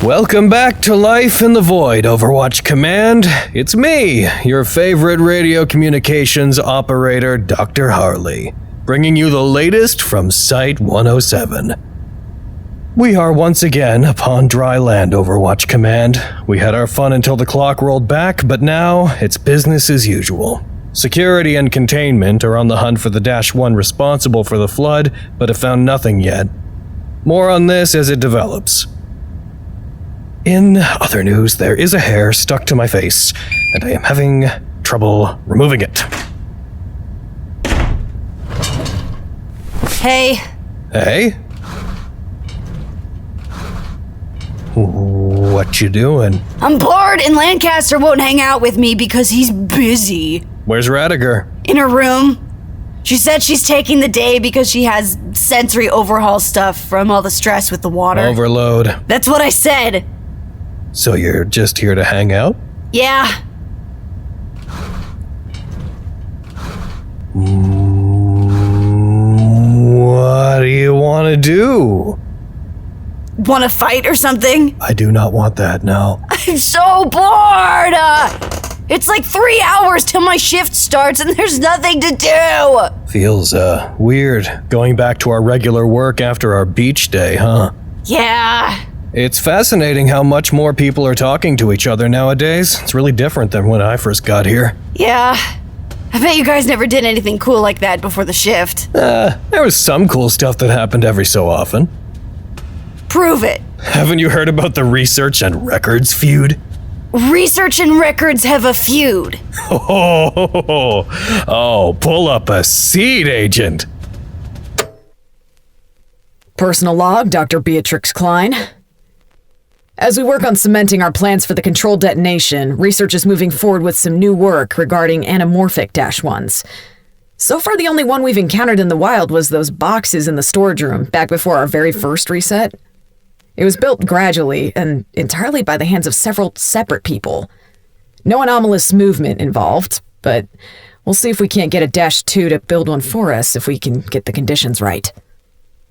Welcome back to Life in the Void, Overwatch Command. It's me, your favorite radio communications operator, Dr. Harley, bringing you the latest from Site 107. We are once again upon dry land, Overwatch Command. We had our fun until the clock rolled back, but now it's business as usual. Security and Containment are on the hunt for the -1 responsible for the flood, but have found nothing yet. More on this as it develops. In other news, there is a hair stuck to my face, and I am having trouble removing it. Hey. Hey? What you doing? I'm bored and Lancaster won't hang out with me because he's busy. Where's Raddagher? In her room. She said she's taking the day because she has sensory overhaul stuff from all the stress with the water. Overload. That's what I said. So you're just here to hang out? Yeah. What do you want to do? Want to fight or something? I do not want that, no. I'm so bored! It's like 3 hours till my shift starts and there's nothing to do! Feels, weird going back to our regular work after our beach day, huh? Yeah. It's fascinating how much more people are talking to each other nowadays. It's really different than when I first got here. Yeah. I bet you guys never did anything cool like that before the shift. There was some cool stuff that happened every so often. Prove it. Haven't you heard about the Research and Records feud? Research and Records have a feud. Oh, pull up a seat, Agent. Personal log, Dr. Beatrix Klein. As we work on cementing our plans for the controlled detonation, research is moving forward with some new work regarding anamorphic -1s. So far, the only one we've encountered in the wild was those boxes in the storage room back before our very first reset. It was built gradually and entirely by the hands of several separate people. No anomalous movement involved, but we'll see if we can't get a -2 to build one for us if we can get the conditions right.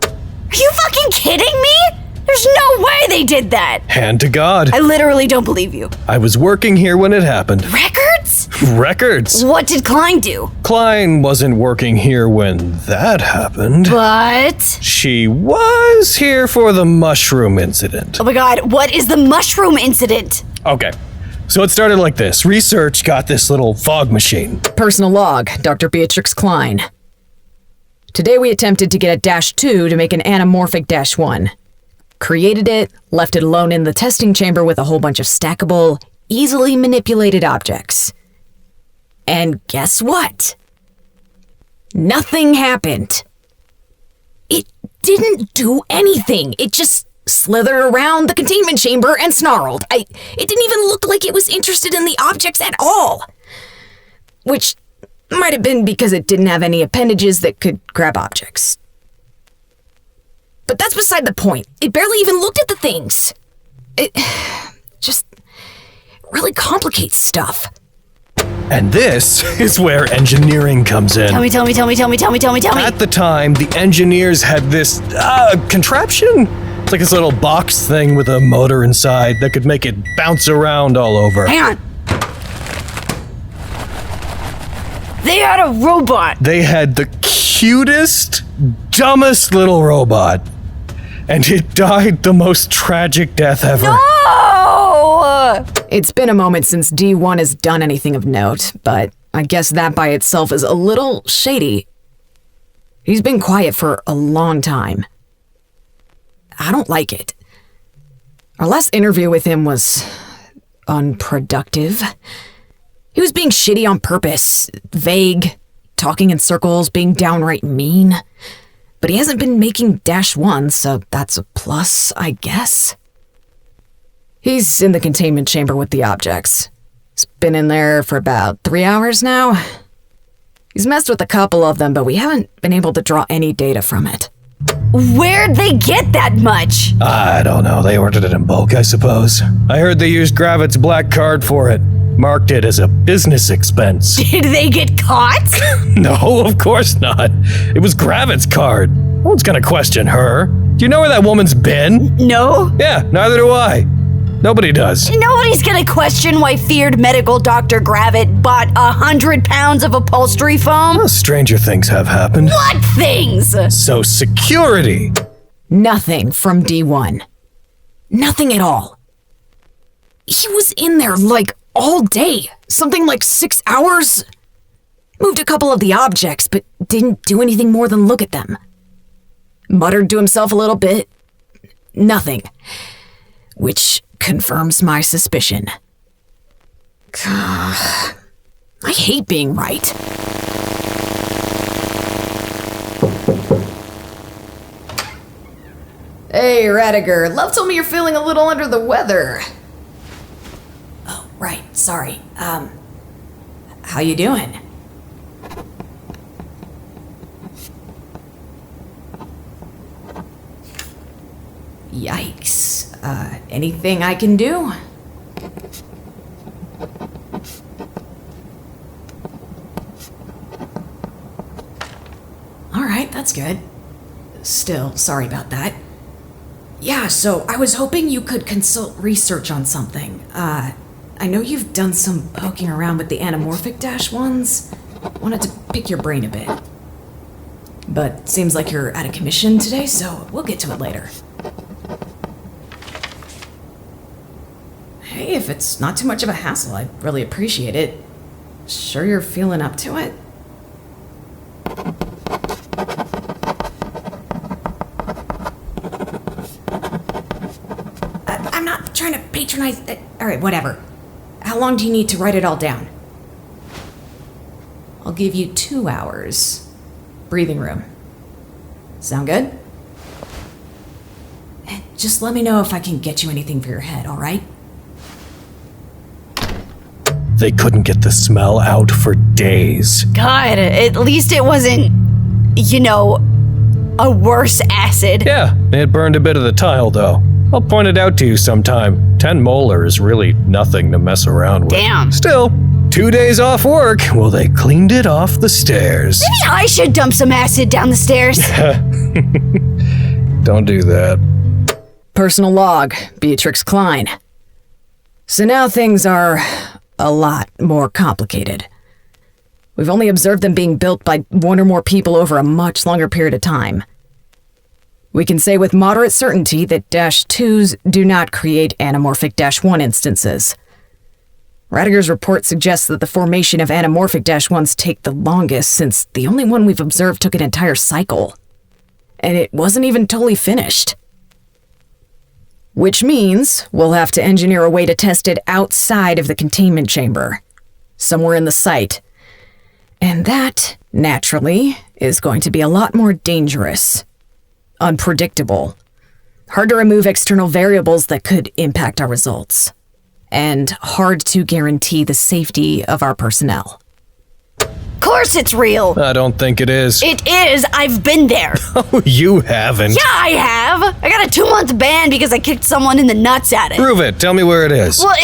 Are you fucking kidding me? There's no way they did that! Hand to God. I literally don't believe you. I was working here when it happened. Records? Records? What did Klein do? Klein wasn't working here when that happened. But... She was here for the mushroom incident. Oh my god, what is the mushroom incident? Okay, so it started like this. Research got this little fog machine. Personal log, Dr. Beatrix Klein. Today we attempted to get a -2 to make an anamorphic -1. Created it, left it alone in the testing chamber with a whole bunch of stackable, easily manipulated objects. And guess what? Nothing happened. It didn't do anything. It just slithered around the containment chamber and snarled. It didn't even look like it was interested in the objects at all. Which might have been because it didn't have any appendages that could grab objects. But that's beside the point. It barely even looked at the things. It just really complicates stuff. And this is where engineering comes in. Tell me. At the time, the engineers had this contraption. It's like this little box thing with a motor inside that could make it bounce around all over. Hang on. They had a robot. They had the cutest, dumbest little robot. And it died the most tragic death ever. No! It's been a moment since D1 has done anything of note, but I guess that by itself is a little shady. He's been quiet for a long time. I don't like it. Our last interview with him was unproductive. He was being shitty on purpose, vague, talking in circles, being downright mean. But he hasn't been making -1, so that's a plus, I guess. He's in the containment chamber with the objects. He's been in there for about 3 hours now. He's messed with a couple of them, but we haven't been able to draw any data from it. Where'd they get that much? I don't know. They ordered it in bulk, I suppose. I heard they used Gravit's black card for it. Marked it as a business expense. Did they get caught? No, of course not. It was Gravit's card. No one's gonna question her. Do you know where that woman's been? No. Yeah, neither do I. Nobody does. Nobody's gonna question why feared medical Dr. Gravitt bought 100 pounds of upholstery foam. Well, stranger things have happened. What things? So security. Nothing from D1. Nothing at all. He was in there like all day. Something like 6 hours. Moved a couple of the objects, but didn't do anything more than look at them. Muttered to himself a little bit. Nothing. Which confirms my suspicion. I hate being right. Hey, Raddagher. Love told me you're feeling a little under the weather. Oh, right. Sorry. How you doing? Yikes. Anything I can do? Alright, that's good. Still, sorry about that. Yeah, so I was hoping you could consult research on something. I know you've done some poking around with the anamorphic -1s. Wanted to pick your brain a bit. But seems like you're out of commission today, so we'll get to it later. Hey, if it's not too much of a hassle, I'd really appreciate it. Sure you're feeling up to it? I'm not trying to patronize... Alright, whatever. How long do you need to write it all down? I'll give you 2 hours. Breathing room. Sound good? Just let me know if I can get you anything for your head, alright? They couldn't get the smell out for days. God, at least it wasn't, a worse acid. Yeah, it burned a bit of the tile, though. I'll point it out to you sometime. 10 molar is really nothing to mess around with. Damn. Still, 2 days off work. Well, they cleaned it off the stairs. Maybe I should dump some acid down the stairs. Don't do that. Personal log, Beatrix Klein. So now things are a lot more complicated. We've only observed them being built by one or more people over a much longer period of time. We can say with moderate certainty that -2s do not create anamorphic -1 instances. Raddagher's report suggests that the formation of anamorphic -1s take the longest, since the only one we've observed took an entire cycle. And it wasn't even totally finished. Which means we'll have to engineer a way to test it outside of the containment chamber, somewhere in the site. And that, naturally, is going to be a lot more dangerous. Unpredictable. Hard to remove external variables that could impact our results. And hard to guarantee the safety of our personnel. Of course it's real. I don't think it is. It is. I've been there. Oh, you haven't. Yeah, I have. I got a 2-month ban because I kicked someone in the nuts at it. Prove it. Tell me where it is. Well,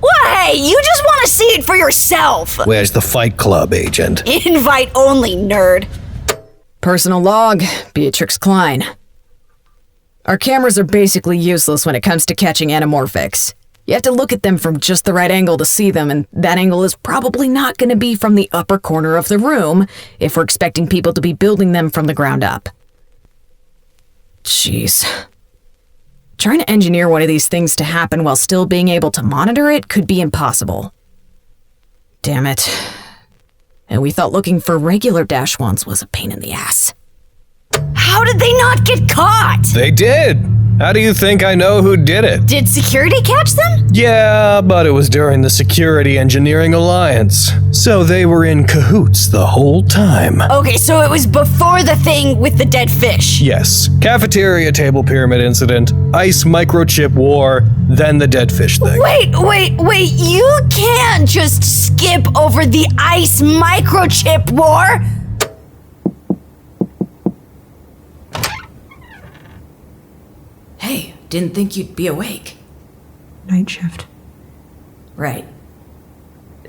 Well, hey, you just want to see it for yourself. Where's the Fight Club agent? Invite only, nerd. Personal log, Beatrix Klein. Our cameras are basically useless when it comes to catching anamorphics. You have to look at them from just the right angle to see them, and that angle is probably not going to be from the upper corner of the room if we're expecting people to be building them from the ground up. Jeez. Trying to engineer one of these things to happen while still being able to monitor it could be impossible. Damn it. And we thought looking for regular -1s was a pain in the ass. How did they not get caught? They did. How do you think I know who did it? Did security catch them? Yeah, but it was during the Security Engineering Alliance. So they were in cahoots the whole time. Okay, so it was before the thing with the dead fish. Yes. Cafeteria table pyramid incident, ice microchip war, then the dead fish thing. Wait, you can't just skip over the ice microchip war! Hey, didn't think you'd be awake. Night shift. Right.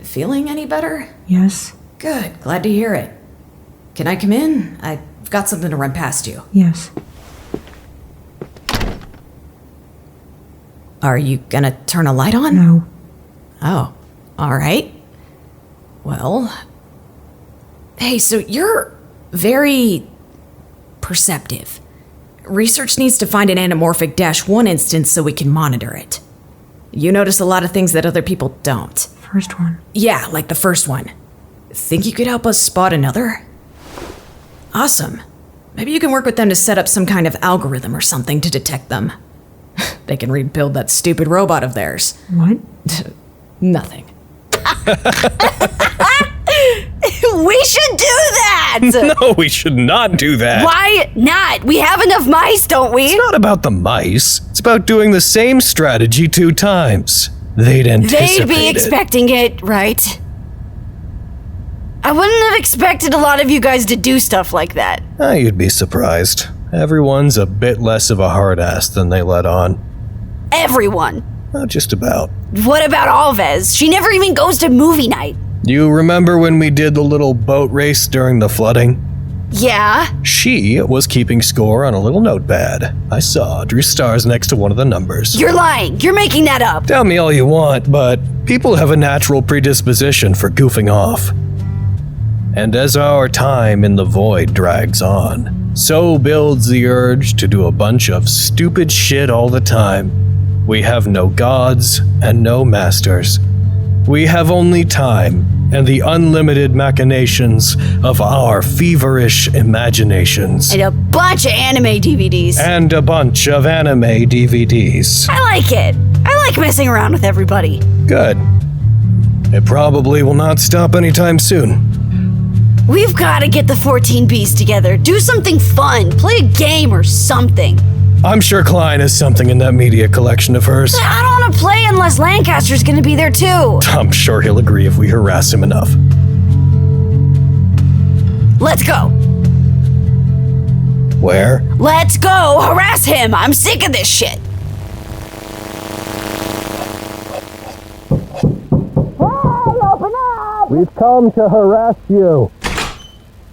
Feeling any better? Yes. Good, glad to hear it. Can I come in? I've got something to run past you. Yes. Are you gonna turn a light on? No. Oh, all right. Well, hey, so you're very perceptive. Research needs to find an anamorphic -1 instance so we can monitor it. You notice a lot of things that other people don't. First one. Yeah, like the first one. Think you could help us spot another? Awesome. Maybe you can work with them to set up some kind of algorithm or something to detect them. They can rebuild that stupid robot of theirs. What? Nothing. We should do that! No, we should not do that. Why not? We have enough mice, don't we? It's not about the mice. It's about doing the same strategy 2 times. They'd anticipate They'd be it. expecting it, right? I wouldn't have expected a lot of you guys to do stuff like that. You'd be surprised. Everyone's a bit less of a hard ass than they let on. Everyone. Just about. What about Alves? She never even goes to movie night. You remember when we did the little boat race during the flooding? Yeah? She was keeping score on a little notepad. I saw, drew stars next to one of the numbers. You're lying. You're making that up. Tell me all you want, but people have a natural predisposition for goofing off. And as our time in the void drags on, so builds the urge to do a bunch of stupid shit all the time. We have no gods and no masters. We have only time and the unlimited machinations of our feverish imaginations. And a bunch of anime DVDs. And a bunch of anime DVDs. I like it. I like messing around with everybody. Good. It probably will not stop anytime soon. We've got to get the 14 Bs together. Do something fun. Play a game or something. I'm sure Klein has something in that media collection of hers. I don't want to play unless Lancaster's going to be there too. I'm sure he'll agree if we harass him enough. Let's go. Where? Let's go. Harass him. I'm sick of this shit. Hey, open up. We've come to harass you.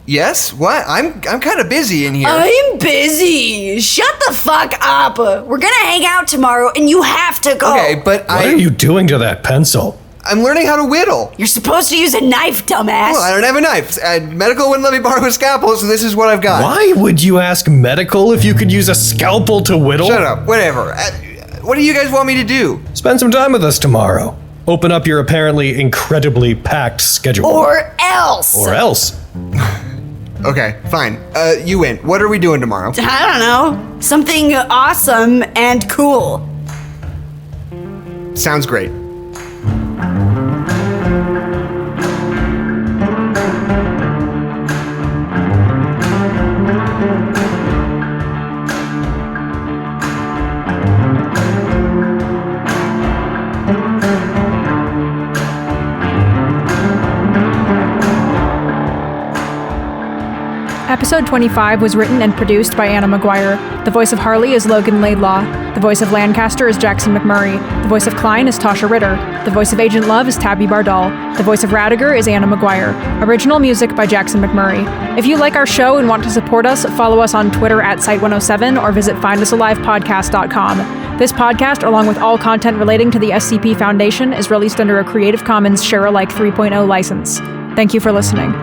Yes? What? I'm kind of busy in here. I'm busy. Shut the fuck up. We're gonna hang out tomorrow and you have to go. Okay, but What are you doing to that pencil? I'm learning how to whittle. You're supposed to use a knife, dumbass. Well, I don't have a knife. Medical wouldn't let me borrow a scalpel, so this is what I've got. Why would you ask medical if you could use a scalpel to whittle? Shut up. Whatever. What do you guys want me to do? Spend some time with us tomorrow. Open up your apparently incredibly packed schedule. Or else. Or else. Okay, fine. You win. What are we doing tomorrow? I don't know. Something awesome and cool. Sounds great. Episode 25 was written and produced by Anna Maguire. The voice of Harley is Logan Laidlaw. The voice of Lancaster is Jackson McMurray. The voice of Klein is Taschia Ritter. The voice of Agent Love is Tabi Bardall. The voice of Raddagher is Anna Maguire. Original music by Jackson McMurray. If you like our show and want to support us, follow us on Twitter at Site107 or visit findusalivepodcast.com. This podcast, along with all content relating to the SCP Foundation, is released under a Creative Commons Share-alike 3.0 license. Thank you for listening.